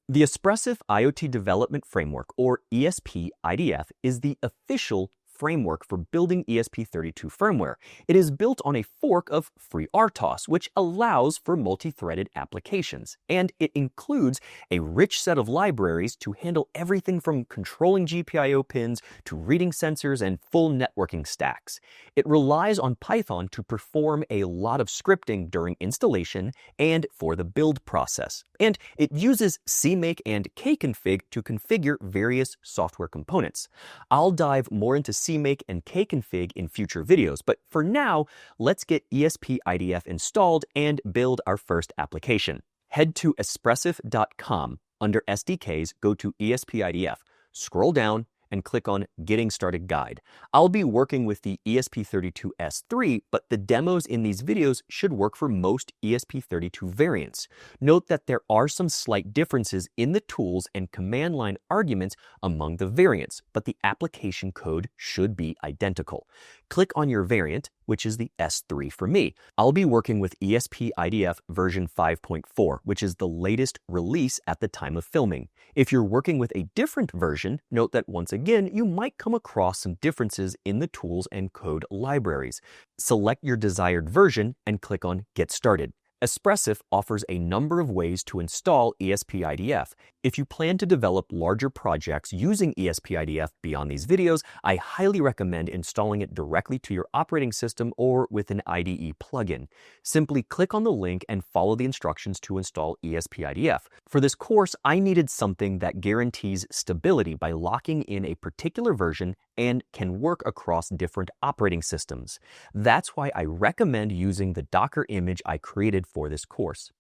The Espressif IoT Development Framework, or ESP-IDF, is the official framework for building ESP32 firmware. It is built on a fork of FreeRTOS, which allows for multi-threaded applications, and it includes a rich set of libraries to handle everything from controlling GPIO pins to reading sensors and full networking stacks. It relies on Python to perform a lot of scripting during installation and for the build process, and it uses CMake and kconfig to configure various software components. I'll dive more into CMake and kconfig in future videos, but for now, let's get ESP-IDF installed and build our first application. Head to espressif.com. Under SDKs, go to ESP-IDF, scroll down, and click on Getting Started Guide. I'll be working with the ESP32S3, but the demos in these videos should work for most ESP32 variants. Note that there are some slight differences in the tools and command line arguments among the variants, but the application code should be identical. Click on your variant, which is the S3 for me. I'll be working with ESP-IDF version 5.4, which is the latest release at the time of filming. If you're working with a different version, note that once again, you might come across some differences in the tools and code libraries. Select your desired version and click on Get Started. Espressif offers a number of ways to install ESP-IDF. If you plan to develop larger projects using ESP-IDF beyond these videos, I highly recommend installing it directly to your operating system or with an IDE plugin. Simply click on the link and follow the instructions to install ESP-IDF. For this course, I needed something that guarantees stability by locking in a particular version and can work across different operating systems. That's why I recommend using the Docker image I created for this course.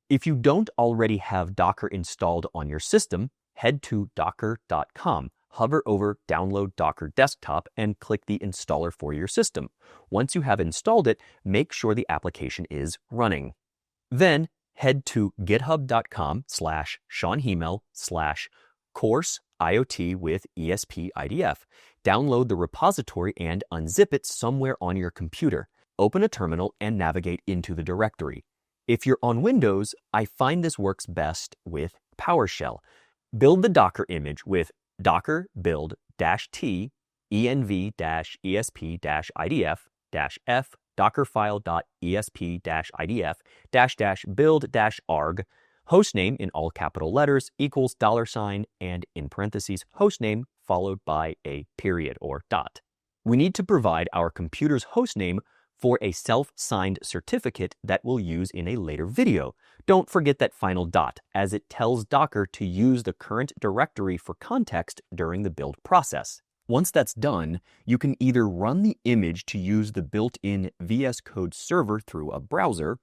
If you don't already have Docker installed on your system, head to docker.com, hover over Download Docker Desktop, and click the installer for your system. Once you have installed it, make sure the application is running. Then head to github.com/seanhemel/course IoT with ESP-IDF. Download the repository and unzip it somewhere on your computer. Open a terminal and navigate into the directory. If you're on Windows, I find this works best with PowerShell. Build the Docker image with docker build-t env-esp-idf-f dockerfile.esp-idf -build-arg hostname in all capital letters equals $, and in parentheses hostname followed by a period or dot. We need to provide our computer's hostname for a self-signed certificate that we'll use in a later video. Don't forget that final dot, as it tells Docker to use the current directory for context during the build process. Once that's done, you can either run the image to use the built-in VS Code server through a browser,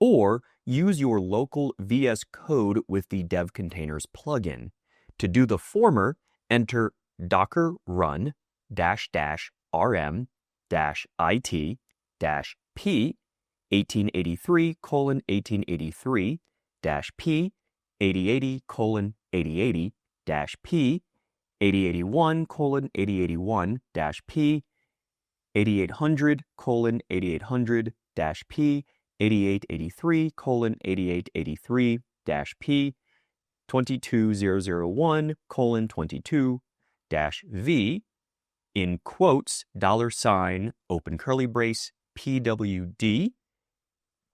or use your local VS Code with the Dev Containers plugin. To do the former, enter docker run -rm-it -p 1883:1883 -p 8080:8080 -p 8081:8081 -p 8800:8800 -p 8883:8883 -p 22001:22 -v in quotes $ open curly brace PWD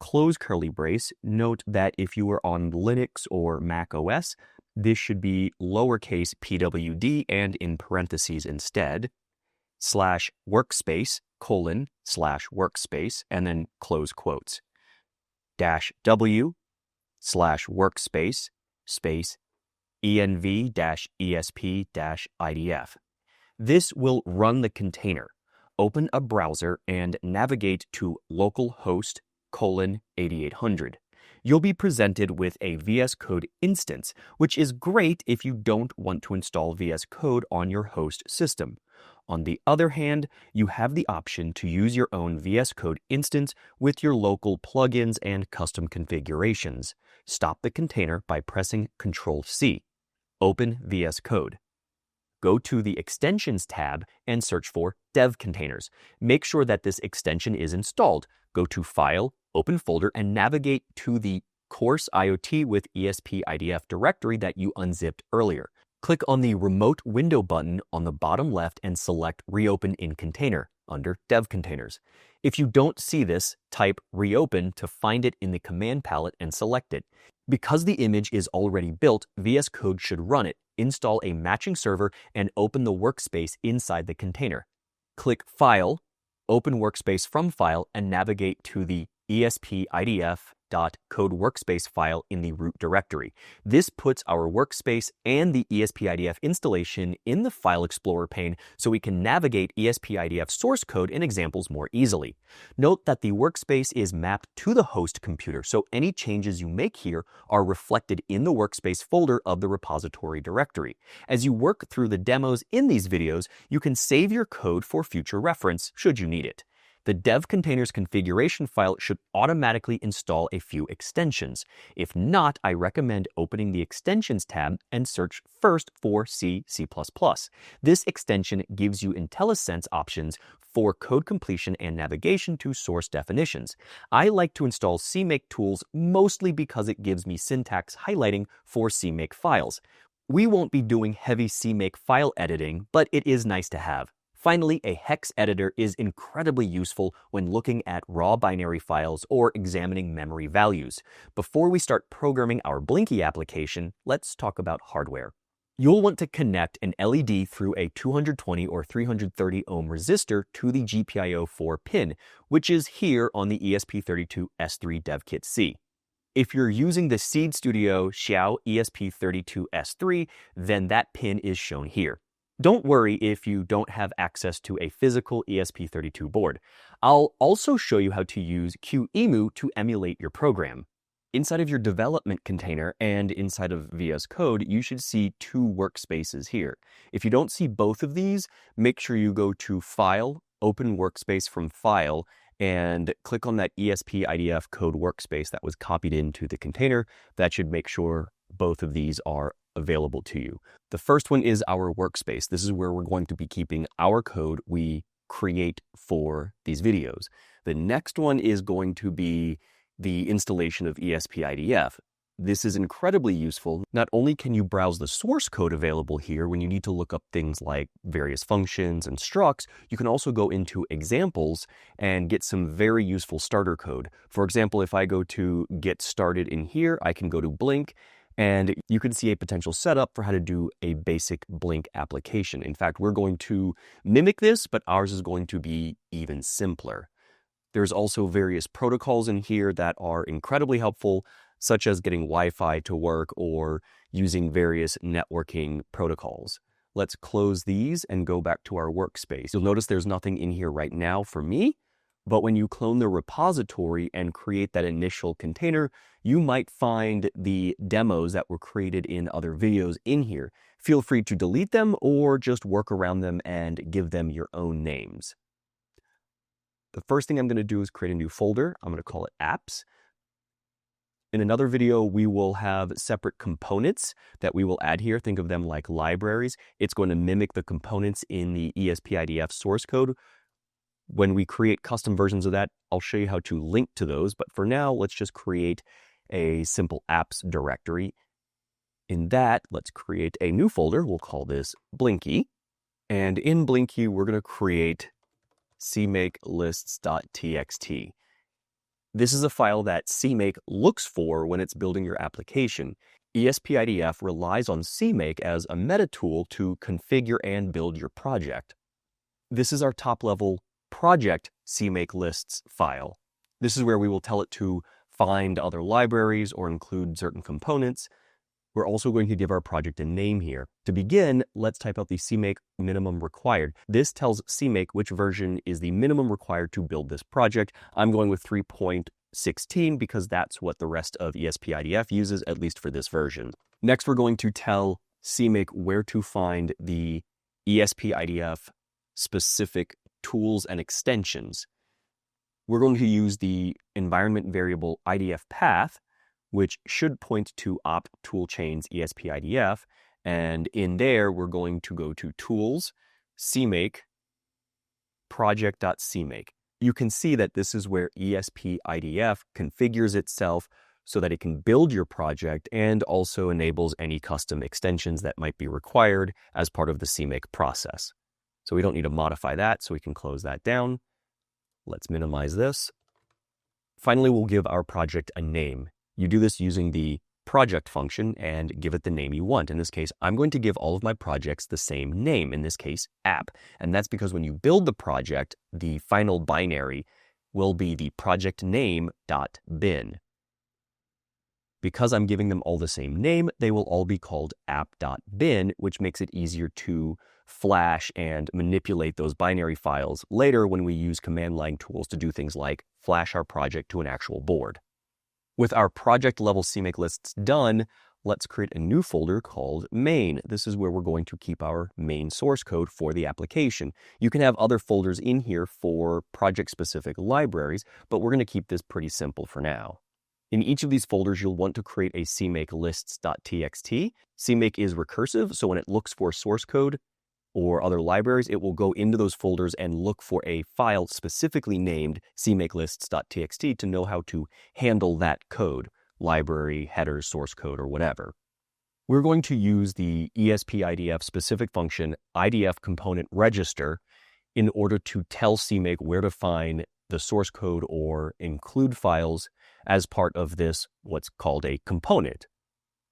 close curly brace. Note that if you are on Linux or Mac OS, this should be lowercase pwd and in parentheses instead, /workspace:/workspace, and then close quotes, -w/workspace space env-esp-idf. This will run the container. Open a browser and navigate to localhost:8800. You'll be presented with a VS Code instance, which is great if you don't want to install VS Code on your host system. On the other hand, you have the option to use your own VS Code instance with your local plugins and custom configurations. Stop the container by pressing Ctrl-C. Open VS Code. Go to the Extensions tab and search for Dev Containers. Make sure that this extension is installed. Go to File, Open Folder, and navigate to the Course IoT with ESP-IDF directory that you unzipped earlier. Click on the Remote Window button on the bottom left and select Reopen in Container under Dev Containers. If you don't see this, type Reopen to find it in the command palette and select it. Because the image is already built, VS Code should run it, install a matching server, and open the workspace inside the container. Click File, open Workspace from File, and navigate to the ESP-IDF.code workspace file in the root directory. This puts our workspace and the ESP-IDF installation in the File Explorer pane so we can navigate ESP-IDF source code and examples more easily. Note that the workspace is mapped to the host computer, so any changes you make here are reflected in the workspace folder of the repository directory. As you work through the demos in these videos, you can save your code for future reference should you need it. The dev containers configuration file should automatically install a few extensions. If not, I recommend opening the Extensions tab and search first for C++. This extension gives you IntelliSense options for code completion and navigation to source definitions. I like to install CMake tools mostly because it gives me syntax highlighting for CMake files. We won't be doing heavy CMake file editing, but it is nice to have. Finally, a hex editor is incredibly useful when looking at raw binary files or examining memory values. Before we start programming our Blinky application, let's talk about hardware. You'll want to connect an LED through a 220 or 330 ohm resistor to the GPIO 4 pin, which is here on the ESP32 S3 Dev Kit C. If you're using the Seed Studio Xiao ESP32 S3, then that pin is shown here. Don't worry if you don't have access to a physical ESP32 board. I'll also show you how to use QEMU to emulate your program. Inside of your development container and inside of VS Code, you should see two workspaces here. If you don't see both of these, make sure you go to File, Open Workspace from File, and click on that ESP-IDF code workspace that was copied into the container. That should make sure both of these are available to you. The first one is our workspace. This is where we're going to be keeping our code we create for these videos. The next one is going to be the installation of ESP-IDF. This is incredibly useful. Not only can you browse the source code available here when you need to look up things like various functions and structs, you can also go into examples and get some very useful starter code. For example, if I go to get started in here, I can go to Blink, and you can see a potential setup for how to do a basic Blink application. In fact, we're going to mimic this, but ours is going to be even simpler. There's also various protocols in here that are incredibly helpful, such as getting Wi-Fi to work or using various networking protocols. Let's close these and go back to our workspace. You'll notice there's nothing in here right now for me, but when you clone the repository and create that initial container, you might find the demos that were created in other videos in here. Feel free to delete them or just work around them and give them your own names. The first thing I'm going to do is create a new folder. I'm going to call it Apps. In another video, we will have separate components that we will add here. Think of them like libraries. It's going to mimic the components in the ESP-IDF source code. When we create custom versions of that, I'll show you how to link to those. But for now, let's just create a simple apps directory. In that, let's create a new folder. We'll call this Blinky. And in Blinky, we're going to create CMake lists.txt. This is a file that CMake looks for when it's building your application. ESP-IDF relies on CMake as a meta tool to configure and build your project. This is our top-level project CMake lists file. This is where we will tell it to find other libraries or include certain components. We're also going to give our project a name here. To begin, let's type out the CMake minimum required. This tells CMake which version is the minimum required to build this project. I'm going with 3.16 because that's what the rest of ESP-IDF uses, at least for this version. Next, we're going to tell CMake where to find the ESP-IDF specific tools and extensions. We're going to use the environment variable IDF path, which should point to op toolchains ESP-IDF. And in there, we're going to go to tools, CMake, project.cmake. You can see that this is where ESP-IDF configures itself so that it can build your project and also enables any custom extensions that might be required as part of the CMake process. So we don't need to modify that, so we can close that down. Let's minimize this. Finally, we'll give our project a name. You do this using the project function and give it the name you want. In this case, I'm going to give all of my projects the same name, in this case, app. And that's because when you build the project, the final binary will be the project name.bin. Because I'm giving them all the same name, they will all be called app.bin, which makes it easier to flash and manipulate those binary files later when we use command line tools to do things like flash our project to an actual board. With our project level CMake lists done, let's create a new folder called main. This is where we're going to keep our main source code for the application. You can have other folders in here for project specific libraries, but we're going to keep this pretty simple for now. In each of these folders, you'll want to create a CMake lists.txt. CMake is recursive, so when it looks for source code or other libraries, it will go into those folders and look for a file specifically named CMake lists.txt to know how to handle that code, library, headers, source code, or whatever. We're going to use the ESP-IDF specific function IDF component register in order to tell CMake where to find the source code or include files as part of this, what's called a component.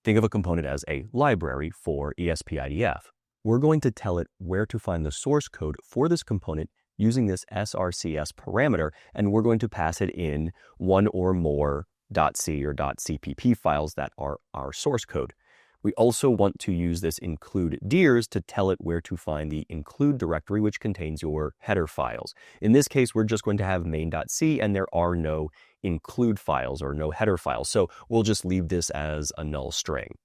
Think of a component as a library for ESP-IDF. We're going to tell it where to find the source code for this component using this srcs parameter, and we're going to pass it in one or more .c or .cpp files that are our source code. We also want to use this include dirs to tell it where to find the include directory, which contains your header files. In this case, we're just going to have main.c, and there are no include files or no header files. So we'll just leave this as a null string.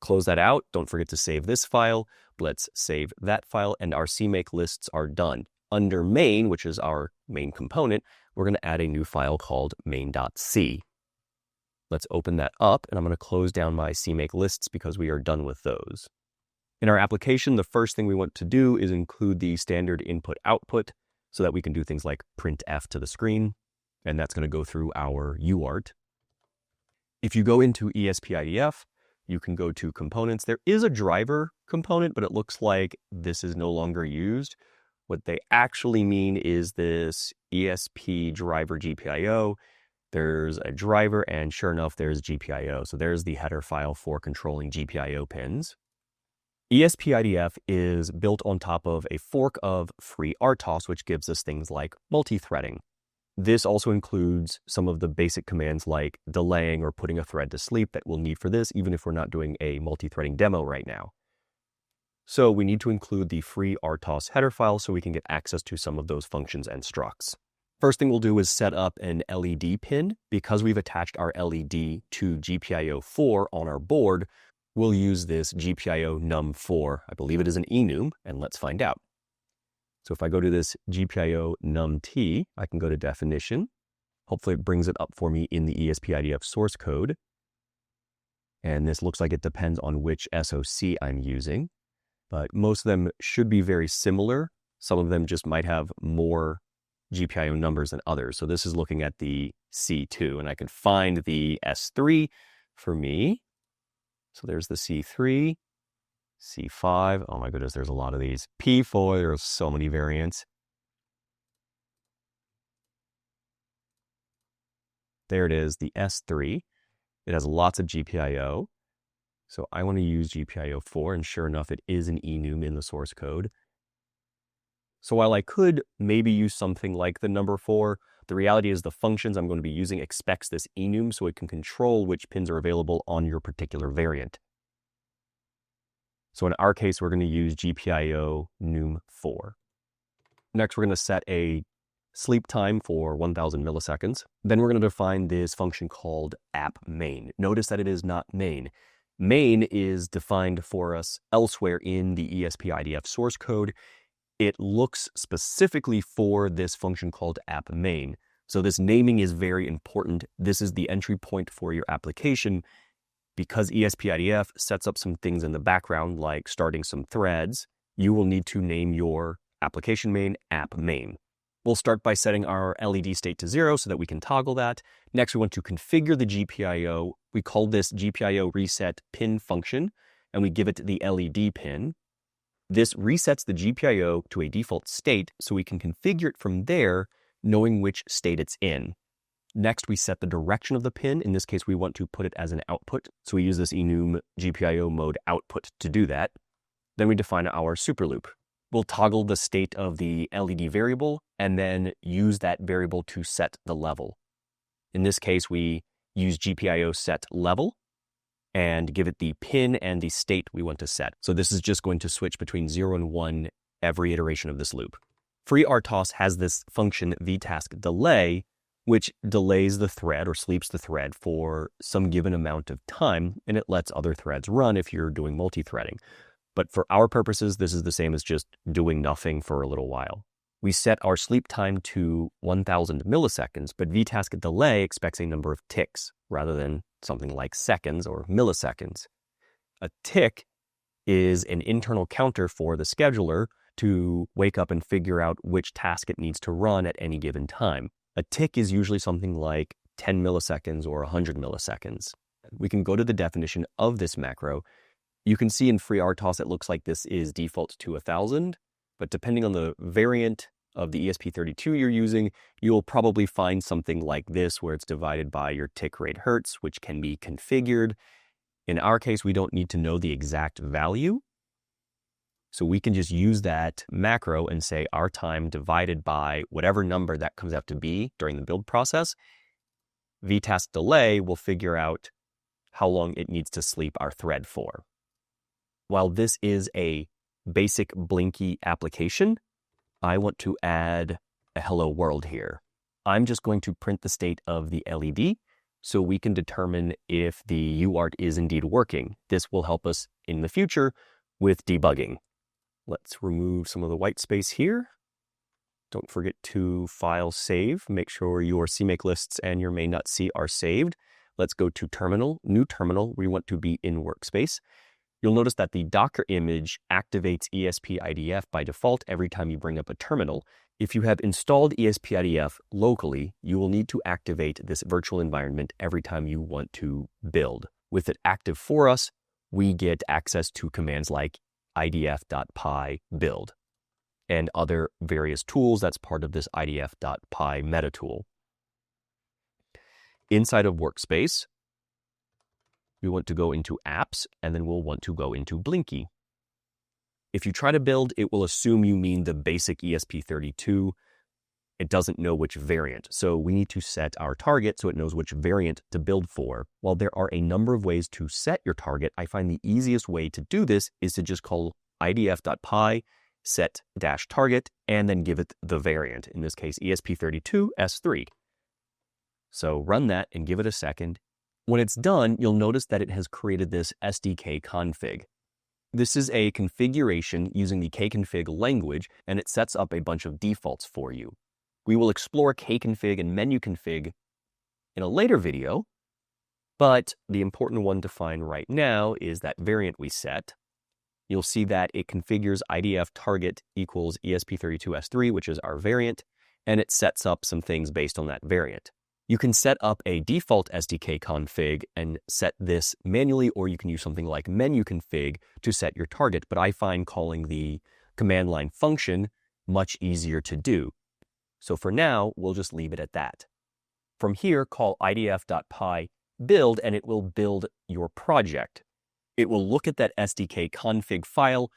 Close that out. Don't forget to save this file. Let's save that file, and our CMake lists are done. Under main, which is our main component, we're going to add a new file called main.c. Let's open that up, and I'm going to close down my CMake lists because we are done with those. In our application, the first thing we want to do is include the standard input-output so that we can do things like printf to the screen, and that's going to go through our UART. If you go into ESP-IDF, you can go to components. There is a driver component, but it looks like this is no longer used. What they actually mean is this ESP driver GPIO. There's a driver, and sure enough, there's GPIO. So there's the header file for controlling GPIO pins. ESP-IDF is built on top of a fork of FreeRTOS, which gives us things like multi-threading. This also includes some of the basic commands like delaying or putting a thread to sleep that we'll need for this, even if we're not doing a multi-threading demo right now. So we need to include the FreeRTOS header file so we can get access to some of those functions and structs. First thing we'll do is set up an LED pin. Because we've attached our LED to GPIO 4 on our board, we'll use this GPIO num4. I believe it is an enum, and let's find out. So if I go to this GPIO numt, I can go to definition. Hopefully it brings it up for me in the ESP-IDF source code. And this looks like it depends on which SoC I'm using, but most of them should be very similar. Some of them just might have more GPIO numbers than others. So this is looking at the C2, and I can find the S3 for me. So there's the C3. C5, oh my goodness, there's a lot of these. P4, there's so many variants. There it is, the S3. It has lots of GPIO. So I want to use GPIO 4, and sure enough, it is an enum in the source code. So while I could maybe use something like the number 4, the reality is the functions I'm going to be using expects this enum so it can control which pins are available on your particular variant. So in our case, we're going to use GPIO num4. Next, we're going to set a sleep time for 1000 milliseconds. Then we're going to define this function called appMain. Notice that it is not main. Main is defined for us elsewhere in the ESP-IDF source code. It looks specifically for this function called appMain. So this naming is very important. This is the entry point for your application. Because ESP-IDF sets up some things in the background, like starting some threads, you will need to name your application main appMain. We'll start by setting our LED state to 0 so that we can toggle that. Next, we want to configure the GPIO. We call this GPIO reset pin function, and we give it the LED pin. This resets the GPIO to a default state so we can configure it from there, knowing which state it's in. Next, we set the direction of the pin. In this case, we want to put it as an output. So we use this enum GPIO mode output to do that. Then we define our super loop. We'll toggle the state of the LED variable and then use that variable to set the level. In this case, we use GPIO set level and give it the pin and the state we want to set. So this is just going to switch between 0 and 1 every iteration of this loop. FreeRTOS has this function vtask delay, which delays the thread or sleeps the thread for some given amount of time, and it lets other threads run if you're doing multi-threading. But for our purposes, this is the same as just doing nothing for a little while. We set our sleep time to 1000 milliseconds, but vtask delay expects a number of ticks rather than something like seconds or milliseconds. A tick is an internal counter for the scheduler to wake up and figure out which task it needs to run at any given time. A tick is usually something like 10 milliseconds or 100 milliseconds. We can go to the definition of this macro. You can see in FreeRTOS, it looks like this is default to 1000, but depending on the variant of the ESP32 you're using, you'll probably find something like this where it's divided by your tick rate hertz, which can be configured. In our case, we don't need to know the exact value. So we can just use that macro and say our time divided by whatever number that comes out to be during the build process. vtask delay will figure out how long it needs to sleep our thread for. While this is a basic Blinky application, I want to add a hello world here. I'm just going to print the state of the LED so we can determine if the UART is indeed working. This will help us in the future with debugging. Let's remove some of the white space here. Don't forget to file save. Make sure your CMake lists and your main.c are saved. Let's go to terminal, new terminal. We want to be in workspace. You'll notice that the Docker image activates ESP-IDF by default every time you bring up a terminal. If you have installed ESP-IDF locally, you will need to activate this virtual environment every time you want to build. With it active for us, we get access to commands like idf.py build and other various tools that's part of this idf.py meta tool. Inside of Workspace, we want to go into Apps, and then we'll want to go into Blinky. If you try to build, it will assume you mean the basic ESP32. It doesn't know which variant, so we need to set our target so it knows which variant to build for. While there are a number of ways to set your target, I find the easiest way to do this is to just call idf.py set-target and then give it the variant, in this case ESP32 S3. So run that and give it a second. When it's done, you'll notice that it has created this SDK config. This is a configuration using the kconfig language, and it sets up a bunch of defaults for you. We will explore kconfig and menu config in a later video, but the important one to find right now is that variant we set. You'll see that it configures IDF target equals ESP32S3, which is our variant, and it sets up some things based on that variant. You can set up a default SDK config and set this manually, or you can use something like menu config to set your target, but I find calling the command line function much easier to do. So for now, we'll just leave it at that. From here, call idf.py build, and it will build your project. It will look at that SDK config file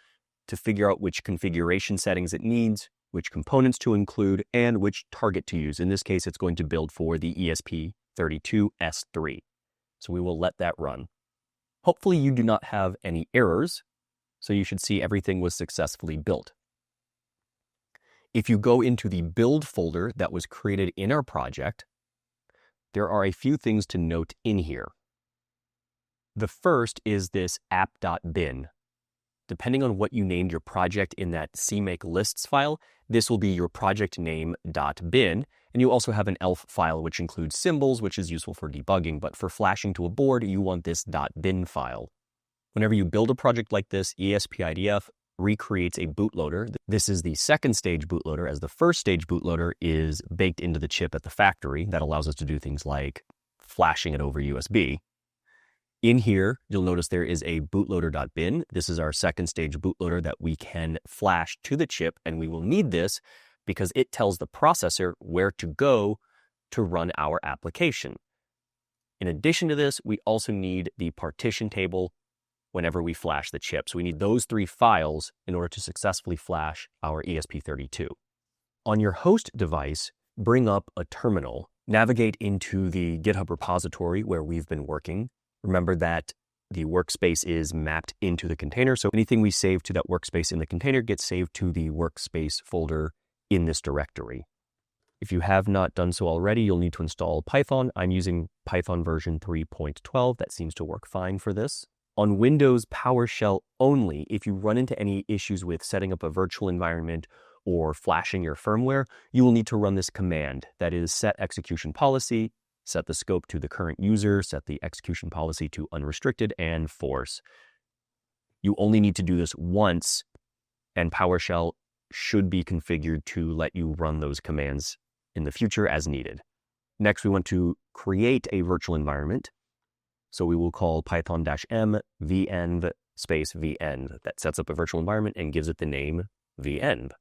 to figure out which configuration settings it needs, which components to include, and which target to use. In this case, it's going to build for the ESP32 S3. So we will let that run. Hopefully you do not have any errors, so you should see everything was successfully built. If you go into the build folder that was created in our project, there are a few things to note in here. The first is this app.bin. Depending on what you named your project in that CMake lists file, this will be your project name.bin. And you also have an elf file, which includes symbols, which is useful for debugging. But for flashing to a board, you want this .bin file. Whenever you build a project like this, ESP-IDF recreates a bootloader. This is the second stage bootloader, as the first stage bootloader is baked into the chip at the factory. That allows us to do things like flashing it over USB. In here, you'll notice there is a bootloader.bin. This is our second stage bootloader that we can flash to the chip, and we will need this because it tells the processor where to go to run our application. In addition to this, we also need the partition table whenever we flash the chip. So we need those 3 files in order to successfully flash our ESP32. On your host device, bring up a terminal, navigate into the GitHub repository where we've been working. Remember that the workspace is mapped into the container, so anything we save to that workspace in the container gets saved to the workspace folder in this directory. If you have not done so already, you'll need to install Python. I'm using Python version 3.12. That seems to work fine for this. On Windows PowerShell only, if you run into any issues with setting up a virtual environment or flashing your firmware, you will need to run this command. That is set execution policy, set the scope to the current user, set the execution policy to unrestricted, and force. You only need to do this once, and PowerShell should be configured to let you run those commands in the future as needed. Next, we want to create a virtual environment. So we will call python-m venv space venv. That sets up a virtual environment and gives it the name venv.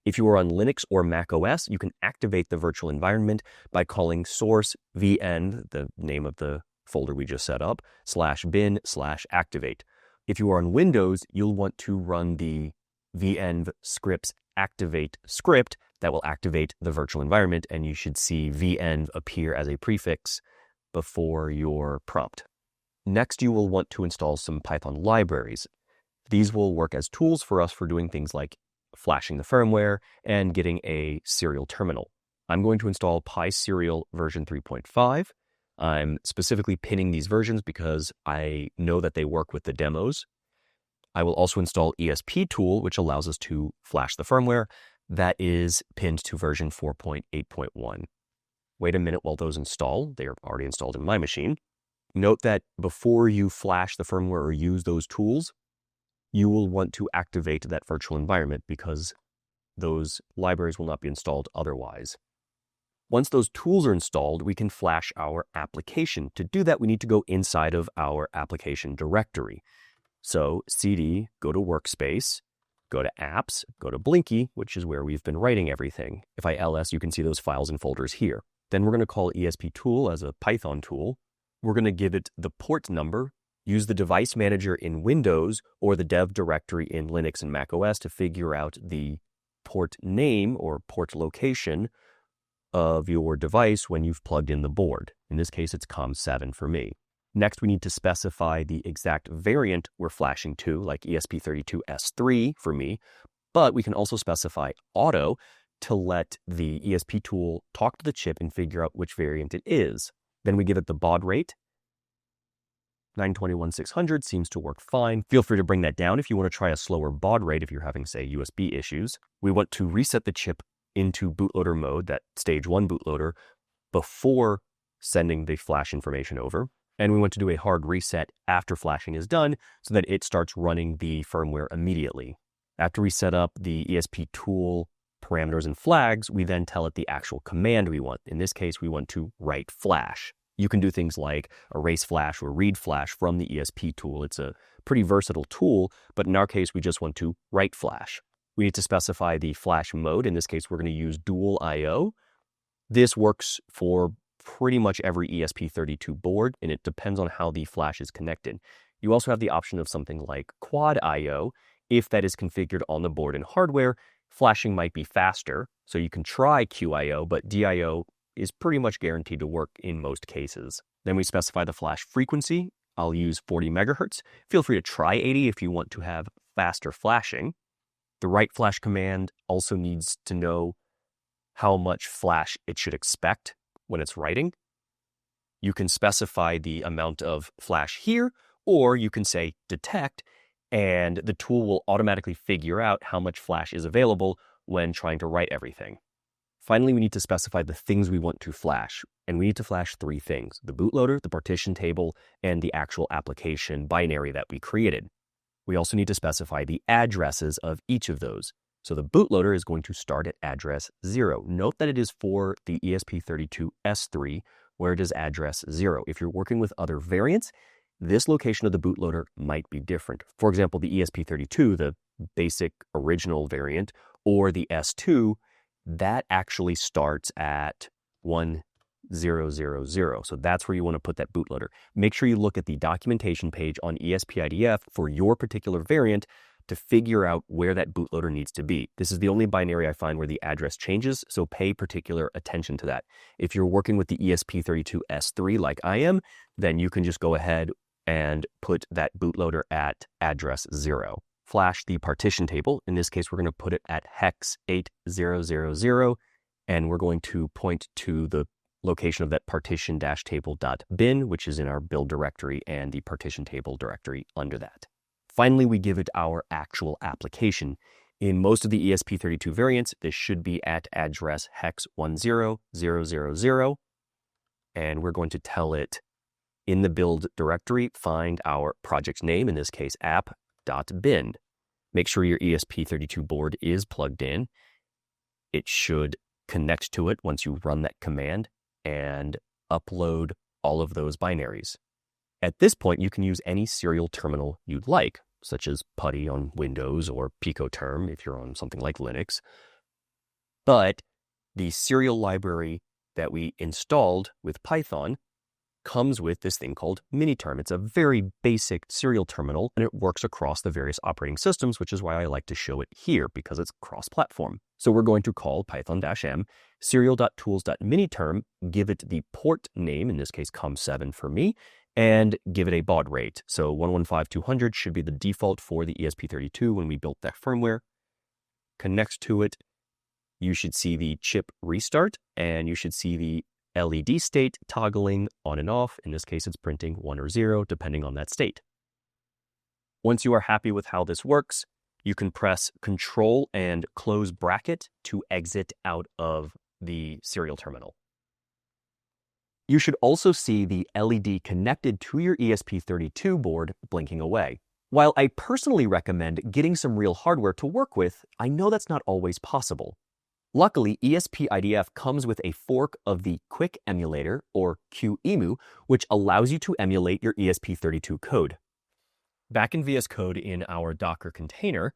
If you are on Linux or Mac OS, you can activate the virtual environment by calling source venv, the name of the folder we just set up, /bin/activate. If you are on Windows, you'll want to run the venv scripts activate script that will activate the virtual environment, and you should see venv appear as a prefix before your prompt. Next, you will want to install some Python libraries. These will work as tools for us for doing things like flashing the firmware and getting a serial terminal. I'm going to install PySerial version 3.5. I'm specifically pinning these versions because I know that they work with the demos. I will also install ESP-Tool, which allows us to flash the firmware. That is pinned to version 4.8.1. Wait a minute while those install. They are already installed in my machine. Note that before you flash the firmware or use those tools, you will want to activate that virtual environment because those libraries will not be installed otherwise. Once those tools are installed, we can flash our application. To do that, we need to go inside of our application directory. So cd, go to workspace, go to apps, go to Blinky, which is where we've been writing everything. If I ls, you can see those files and folders here. Then we're going to call ESP-Tool as a Python tool. We're going to give it the port number, use the device manager in Windows or the dev directory in Linux and Mac OS to figure out the port name or port location of your device when you've plugged in the board. In this case, it's COM7 for me. Next, we need to specify the exact variant we're flashing to, like ESP32S3 for me, but we can also specify auto to let the ESP tool talk to the chip and figure out which variant it is. Then we give it the baud rate. 921/600 seems to work fine. Feel free to bring that down if you want to try a slower baud rate if you're having, say, USB issues. We want to reset the chip into bootloader mode, that stage 1 bootloader, before sending the flash information over. And we want to do a hard reset after flashing is done so that it starts running the firmware immediately. After we set up the ESP tool parameters and flags, we then tell it the actual command we want. In this case, we want to write flash. You can do things like erase flash or read flash from the ESP tool. It's a pretty versatile tool, but in our case, we just want to write flash. We need to specify the flash mode. In this case, we're going to use dual I/O. This works for pretty much every ESP32 board, and it depends on how the flash is connected. You also have the option of something like quad I/O. If that is configured on the board and hardware, flashing might be faster, so you can try QIO, but DIO is pretty much guaranteed to work in most cases. Then we specify the flash frequency. I'll use 40 megahertz. Feel free to try 80 if you want to have faster flashing. The write flash command also needs to know how much flash it should expect when it's writing. You can specify the amount of flash here, or you can say detect, and the tool will automatically figure out how much flash is available when trying to write everything. Finally, we need to specify the things we want to flash, and we need to flash 3 things: the bootloader, the partition table, and the actual application binary that we created. We also need to specify the addresses of each of those. So the bootloader is going to start at address 0. Note that it is for the ESP32 S3, where it is address 0. If you're working with other variants, this location of the bootloader might be different. For example, the ESP32, the basic original variant, or the S2, that actually starts at 1000. So that's where you want to put that bootloader. Make sure you look at the documentation page on ESP-IDF for your particular variant to figure out where that bootloader needs to be. This is the only binary I find where the address changes, so pay particular attention to that. If you're working with the ESP32 S3 like I am, then you can just go ahead and put that bootloader at address 0. Flash the partition table. In this case, we're going to put it at hex 8000, and we're going to point to the location of that partition-table.bin, which is in our build directory, and the partition table directory under that. Finally, we give it our actual application. In most of the ESP32 variants, this should be at address hex 10000, and we're going to tell it in the build directory, find our project name, in this case app.bin. Make sure your ESP32 board is plugged in. It should connect to it once you run that command and upload all of those binaries. At this point, you can use any serial terminal you'd like, such as PuTTY on Windows or Picoterm if you're on something like Linux. But the serial library that we installed with Python comes with this thing called Miniterm. It's a very basic serial terminal, and it works across the various operating systems, which is why I like to show it here, because it's cross-platform. So we're going to call python-m serial.tools.miniterm, give it the port name, in this case COM7 for me, and give it a baud rate. So 115200 should be the default for the ESP32 when we built that firmware. Connect to it. You should see the chip restart, and you should see the LED state toggling on and off. In this case, it's printing 1 or 0, depending on that state. Once you are happy with how this works, you can press Control and close bracket to exit out of the serial terminal. You should also see the LED connected to your ESP32 board blinking away. While I personally recommend getting some real hardware to work with, I know that's not always possible. Luckily, ESP-IDF comes with a fork of the Quick Emulator, or QEMU, which allows you to emulate your ESP32 code. Back in VS Code in our Docker container,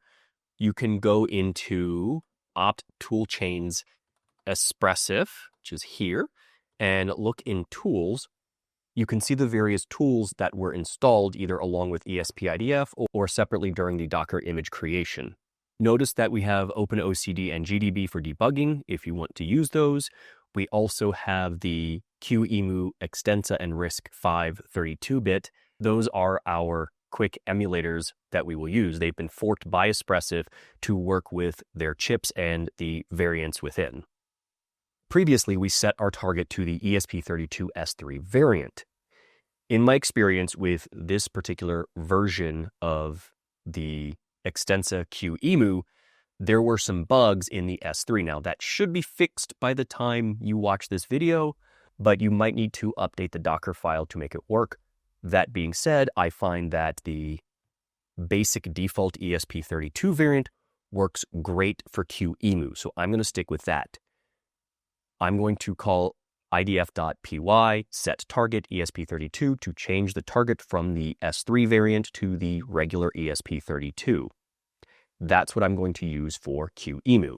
you can go into opt toolchains Espressif, which is here, and look in tools. You can see the various tools that were installed either along with ESP-IDF or separately during the Docker image creation. Notice that we have OpenOCD and GDB for debugging if you want to use those. We also have the QEMU Extensa and RISC-V 32-bit. Those are our quick emulators that we will use. They've been forked by Espressif to work with their chips and the variants within. Previously, we set our target to the ESP32 S3 variant. In my experience with this particular version of the Extensa QEMU, there were some bugs in the S3. Now, that should be fixed by the time you watch this video, but you might need to update the Docker file to make it work. That being said, I find that the basic default ESP32 variant works great for QEMU, so I'm going to stick with that. I'm going to call idf.py set target ESP32 to change the target from the S3 variant to the regular ESP32. That's what I'm going to use for QEMU.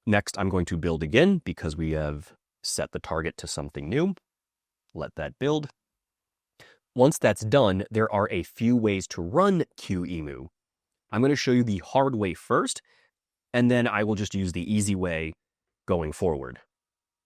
Next, I'm going to build again because we have set the target to something new. Let that build. Once that's done, there are a few ways to run QEMU. I'm going to show you the hard way first, and then I will just use the easy way going forward.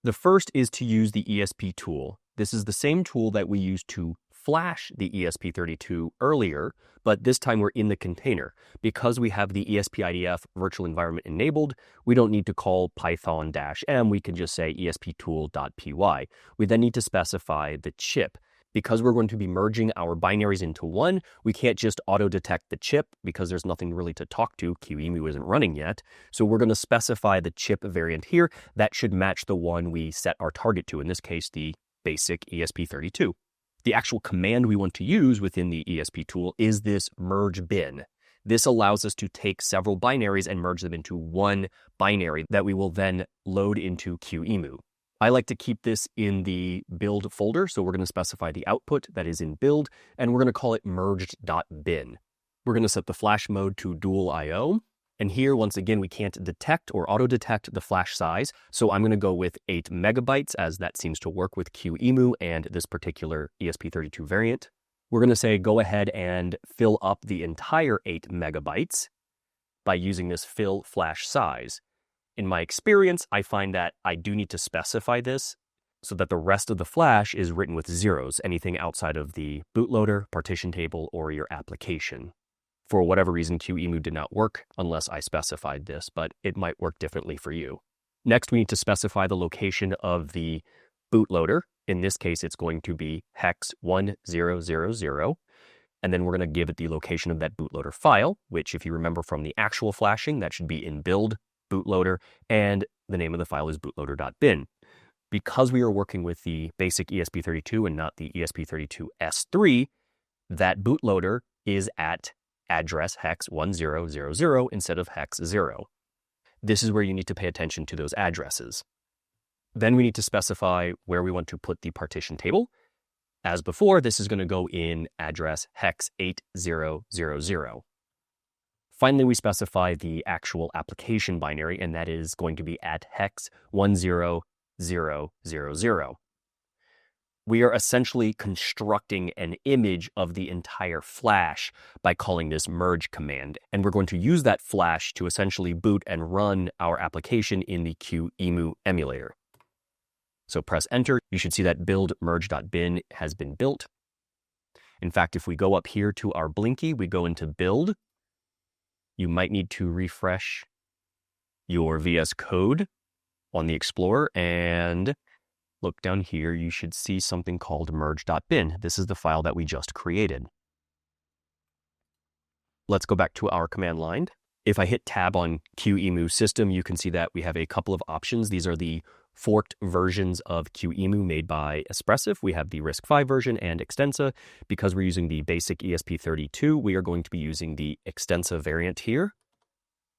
The first is to use the ESP tool. This is the same tool that we used to flash the ESP32 earlier, but this time we're in the container. Because we have the ESP-IDF virtual environment enabled, we don't need to call python-m, we can just say esptool.py. We then need to specify the chip. Because we're going to be merging our binaries into one, we can't just auto-detect the chip because there's nothing really to talk to. QEMU isn't running yet. So we're going to specify the chip variant here. That should match the one we set our target to, in this case, the basic ESP32. The actual command we want to use within the ESP tool is this merge bin. This allows us to take several binaries and merge them into one binary that we will then load into QEMU. I like to keep this in the build folder, so we're going to specify the output that is in build, and we're going to call it merged.bin. We're going to set the flash mode to dual I/O, and here, once again, we can't detect or auto-detect the flash size, so I'm going to go with 8 megabytes, as that seems to work with QEMU and this particular ESP32 variant. We're going to say go ahead and fill up the entire 8 megabytes by using this fill flash size. In my experience, I find that I do need to specify this so that the rest of the flash is written with zeros, anything outside of the bootloader, partition table, or your application. For whatever reason, QEMU did not work unless I specified this, but it might work differently for you. Next, we need to specify the location of the bootloader. In this case, it's going to be hex 1000, and then we're going to give it the location of that bootloader file, which if you remember from the actual flashing, that should be in build bootloader, and the name of the file is bootloader.bin. Because we are working with the basic ESP32 and not the ESP32S3, that bootloader is at address hex 1000 instead of hex 0. This is where you need to pay attention to those addresses. Then we need to specify where we want to put the partition table. As before, this is going to go in address hex 8000. Finally, we specify the actual application binary, and that is going to be at hex 10000. We are essentially constructing an image of the entire flash by calling this merge command, and we're going to use that flash to essentially boot and run our application in the QEMU emulator. So press enter. You should see that build merge.bin has been built. In fact, if we go up here to our Blinky, we go into build. You might need to refresh your VS Code on the Explorer and look down here. You should see something called merge.bin. This is the file that we just created. Let's go back to our command line. If I hit tab on QEMU system, you can see that we have a couple of options. These are the forked versions of QEMU made by Espressif. We have the RISC-V version and Extensa. Because we're using the basic ESP32, we are going to be using the Extensa variant here.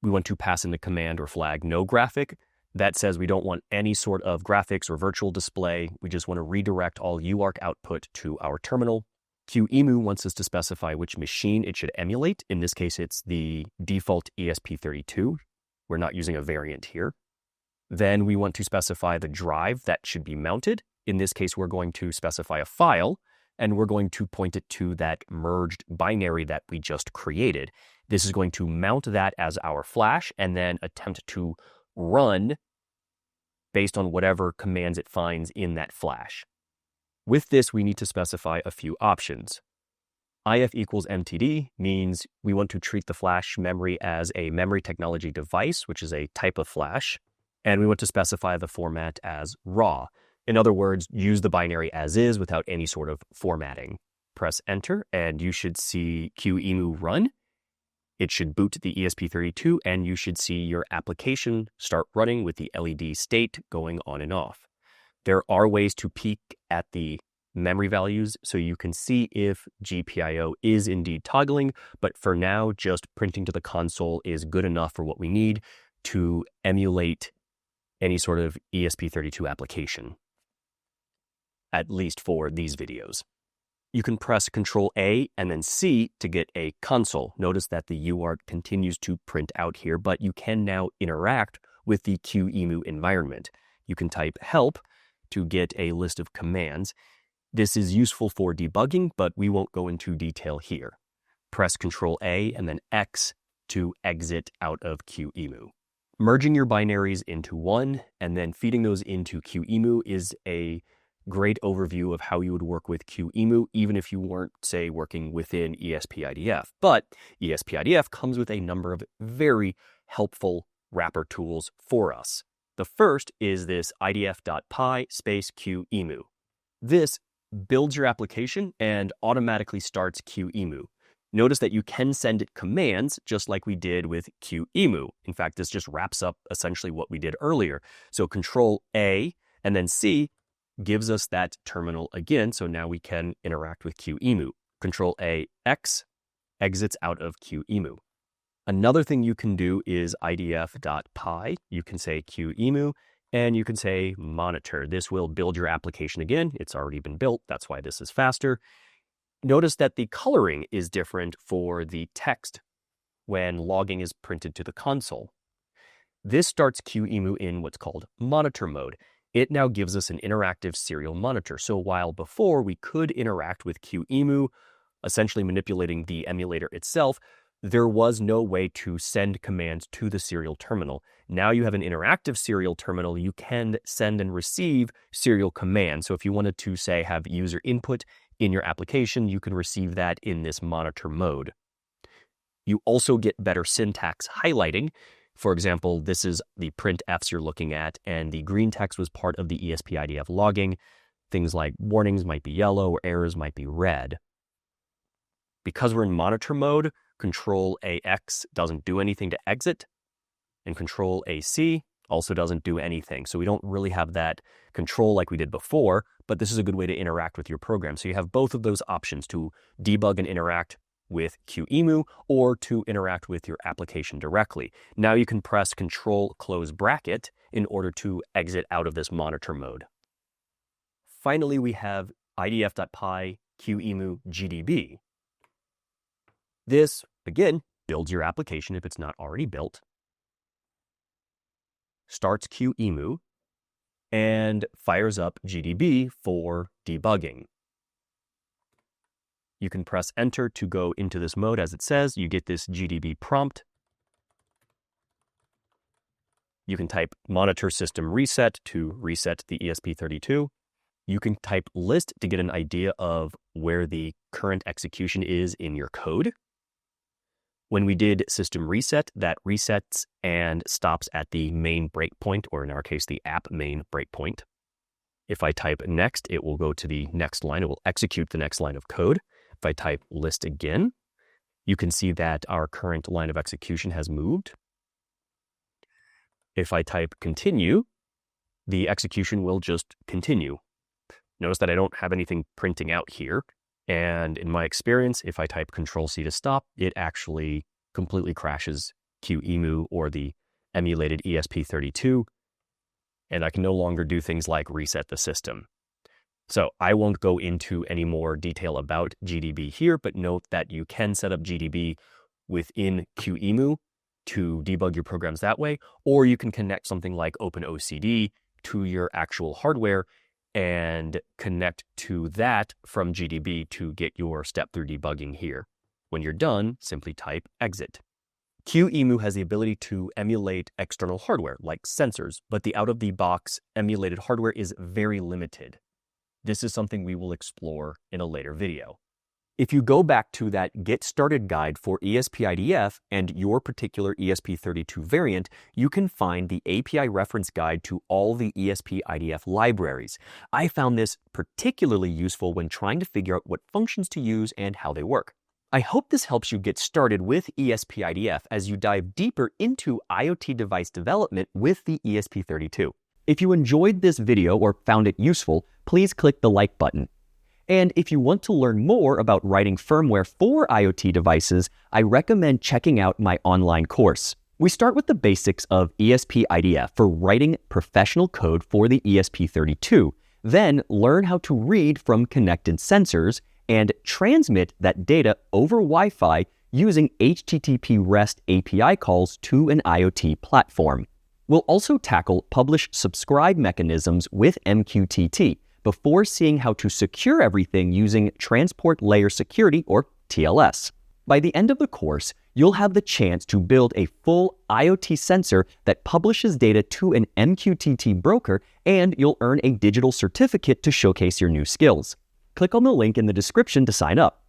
We want to pass in the command or flag no graphic. That says we don't want any sort of graphics or virtual display. We just want to redirect all UART output to our terminal. QEMU wants us to specify which machine it should emulate. In this case, it's the default ESP32. We're not using a variant here. Then we want to specify the drive that should be mounted. In this case, we're going to specify a file, and we're going to point it to that merged binary that we just created. This is going to mount that as our flash and then attempt to run based on whatever commands it finds in that flash. With this, we need to specify a few options. IF equals MTD means we want to treat the flash memory as a memory technology device, which is a type of flash. And we want to specify the format as raw. In other words, use the binary as is without any sort of formatting. Press enter, and you should see QEMU run. It should boot the ESP32, and you should see your application start running with the LED state going on and off. There are ways to peek at the memory values so you can see if GPIO is indeed toggling, but for now, just printing to the console is good enough for what we need to emulate any sort of ESP32 application, at least for these videos. You can press Ctrl A and then C to get a console. Notice that the UART continues to print out here, but you can now interact with the QEMU environment. You can type help to get a list of commands. This is useful for debugging, but we won't go into detail here. Press Ctrl A and then X to exit out of QEMU. Merging your binaries into one and then feeding those into QEMU is a great overview of how you would work with QEMU, even if you weren't, say, working within ESP-IDF. But ESP-IDF comes with a number of very helpful wrapper tools for us. The first is this idf.py space QEMU. This builds your application and automatically starts QEMU. Notice that you can send it commands just like we did with QEMU. In fact, this just wraps up essentially what we did earlier. So Control A and then C gives us that terminal again, so now we can interact with QEMU. Control-A-X exits out of QEMU. Another thing you can do is IDF.py. You can say QEMU, and you can say monitor. This will build your application again. It's already been built. That's why this is faster. Notice that the coloring is different for the text when logging is printed to the console. This starts QEMU in what's called monitor mode. It now gives us an interactive serial monitor. So while before we could interact with QEMU, essentially manipulating the emulator itself, there was no way to send commands to the serial terminal. Now you have an interactive serial terminal. You can send and receive serial commands. So if you wanted to, say, have user input in your application, you can receive that in this monitor mode. You also get better syntax highlighting. For example, this is the printfs you're looking at, and the green text was part of the ESP-IDF logging. Things like warnings might be yellow or errors might be red. Because we're in monitor mode, Control-AX doesn't do anything to exit, and Control-AC also doesn't do anything. So we don't really have that control like we did before, but this is a good way to interact with your program. So you have both of those options to debug and interact with QEMU or to interact with your application directly. Now you can press Control close bracket in order to exit out of this monitor mode. Finally, we have IDF.py QEMU GDB. This, again, builds your application if it's not already built, starts QEMU, and fires up GDB for debugging. You can press enter to go into this mode. As it says, you get this GDB prompt. You can type monitor system reset to reset the ESP32. You can type list to get an idea of where the current execution is in your code. When we did system reset, that resets and stops at the main breakpoint, or in our case, the app main breakpoint. If I type next, it will go to the next line. It will execute the next line of code. If I type list again, you can see that our current line of execution has moved. If I type continue, the execution will just continue. Notice that I don't have anything printing out here. And in my experience, if I type Control-C to stop, it actually completely crashes QEMU or the emulated ESP32, and I can no longer do things like reset the system. So I won't go into any more detail about GDB here, but note that you can set up GDB within QEMU to debug your programs that way, or you can connect something like OpenOCD to your actual hardware and connect to that from GDB to get your step-through debugging here. When you're done, simply type exit. QEMU has the ability to emulate external hardware, like sensors, but the out-of-the-box emulated hardware is very limited. This is something we will explore in a later video. If you go back to that Get Started guide for ESP-IDF and your particular ESP32 variant, you can find the API reference guide to all the ESP-IDF libraries. I found this particularly useful when trying to figure out what functions to use and how they work. I hope this helps you get started with ESP-IDF as you dive deeper into IoT device development with the ESP32. If you enjoyed this video or found it useful, please click the like button. And if you want to learn more about writing firmware for IoT devices, I recommend checking out my online course. We start with the basics of ESP-IDF for writing professional code for the ESP32, then learn how to read from connected sensors and transmit that data over Wi-Fi using HTTP REST API calls to an IoT platform. We'll also tackle publish-subscribe mechanisms with MQTT, before seeing how to secure everything using Transport Layer Security, or TLS. By the end of the course, you'll have the chance to build a full IoT sensor that publishes data to an MQTT broker, and you'll earn a digital certificate to showcase your new skills. Click on the link in the description to sign up.